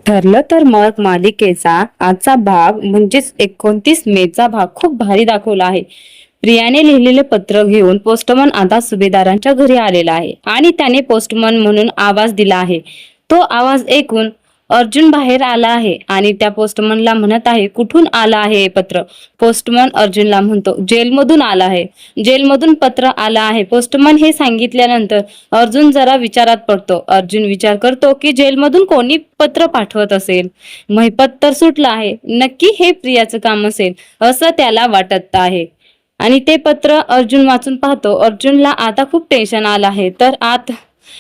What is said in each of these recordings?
ठरलं तर मग मालिकेचा आजचा भाग म्हणजेच 29 मेचा भाग खूप भारी दाखवला आहे। प्रियाने लिहिलेले पत्र घेऊन पोस्टमन आता सुभेदारांच्या घरी आलेला आहे आणि त्याने पोस्टमन म्हणून आवाज दिला आहे। तो आवाज ऐकून अर्जुन बाहेर आला आहे आणि त्या पोस्टमनला म्हणत आहे, कुठून आला आहे हे पत्र? पोस्टमन अर्जुनला म्हणतो, जेलमधून आला आहे, जेलमधून पत्र आला आहे। पोस्टमन हे सांगितल्यानंतर अर्जुन जरा विचारात पडतो। अर्जुन विचार करतो की जेलमधून कोणी पत्र पाठवत असेल, महिपत तर सुटला आहे, नक्की हे प्रियाचं काम असेल असं त्याला वाटत आहे। आणि ते पत्र अर्जुन वाचून पाहतो। अर्जुनला आता खूप टेन्शन आलं आहे। तर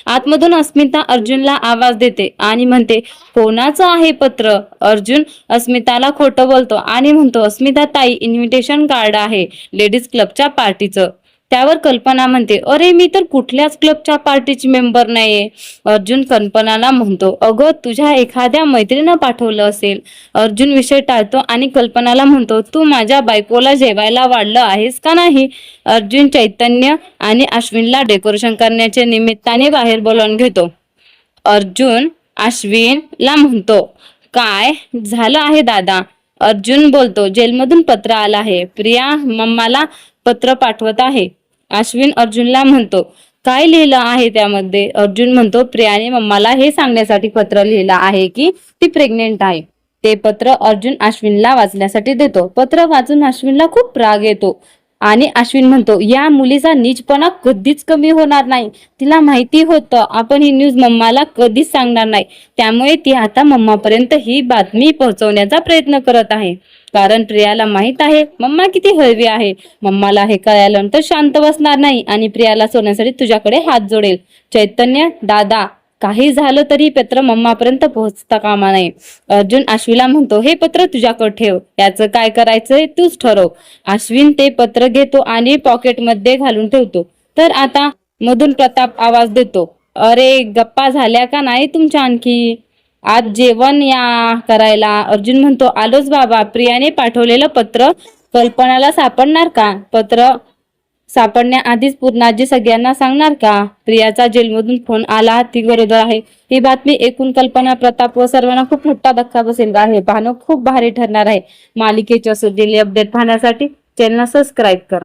आतमधून अस्मिता अर्जुनला आवाज देते आणि म्हणते, कोणाचं आहे पत्र? अर्जुन अस्मिताला खोटं बोलतो आणि म्हणतो, अस्मिता ताई, इन्व्हिटेशन कार्ड आहे लेडीज क्लबच्या पार्टीचं। त्यावर कल्पना म्हणते, अरे मी तर कुठल्याच क्लबच्या पार्टीची मेंबर नाहीये। अर्जुन कल्पनाला म्हणतो, अगं तुझ्या एखाद्या मैत्रिणीनं पाठवलं असेल। अर्जुन विषय टाळतो आणि कल्पनाला म्हणतो, तू माझ्या बायकोला जेवायला वाढलं आहेस का नाही? अर्जुन चैतन्य आणि अश्विनला डेकोरेशन करण्याच्या निमित्ताने बाहेर बोलावून घेतो। अर्जुन अश्विनला म्हणतो, काय झालं आहे दादा? अर्जुन बोलतो, जेलमधून पत्र आलं आहे, प्रिया मम्माला पत्र पाठवत आहे। अश्विन अर्जुनला म्हणतो, काय लिहिलं आहे त्यामध्ये? अर्जुन म्हणतो, प्रियाने मम्माला हे सांगण्यासाठी पत्र लिहिलं आहे की ती प्रेग्नेंट आहे। ते पत्र अर्जुन अश्विनला वाचण्यासाठी देतो। पत्र वाचून अश्विनला खूप राग येतो आणि अश्विन म्हणतो, या मुलीचा नीचपणा कधीच कमी होणार नाही। तिला माहिती होतं आपण ही न्यूज मम्माला कधीच सांगणार नाही, त्यामुळे ती आता मम्मापर्यंत ही बातमी पोहोचवण्याचा प्रयत्न करत आहे। कारण प्रियाला माहित आहे मम्मा किती हळवी आहे। मम्माला हे कळल्यानंतर शांत बसणार नाही आणि प्रियाला सोडण्यासाठी तुझ्याकडे हात जोडेल। चैतन्य दादा, काही झालं तरी पत्र मम्मापर्यंत पोहोचता कामा नये। अर्जुन अश्विनला म्हणतो, हे पत्र तुझ्याकडे ठेव, याचं काय करायचंय तूच ठरव। अश्विन ते पत्र घेतो आणि पॉकेटमध्ये घालून ठेवतो। तर आता मधून प्रताप आवाज देतो, अरे गप्पा झाल्या का नाही तुमच्या आणखी? आज जेवण या करायला। अर्जुन म्हणतो, आलोच बाबा। प्रियाने पाठवलेलं पत्र कल्पनाला सापडणार का? पत्र सापडण्याआधीच पूर्णाजी सगळ्यांना सांगणार का? प्रियाचा जेलमधून फोन आला, ती गरोदर आहे, ही बातमी ऐकून कल्पना, प्रताप व सर्वांना खूप मोठा धक्का बसेल का? हे पाहणं खूप भारी ठरणार आहे। मालिकेचे असं डेली अपडेट पाहण्यासाठी चॅनल सबस्क्राईब करा।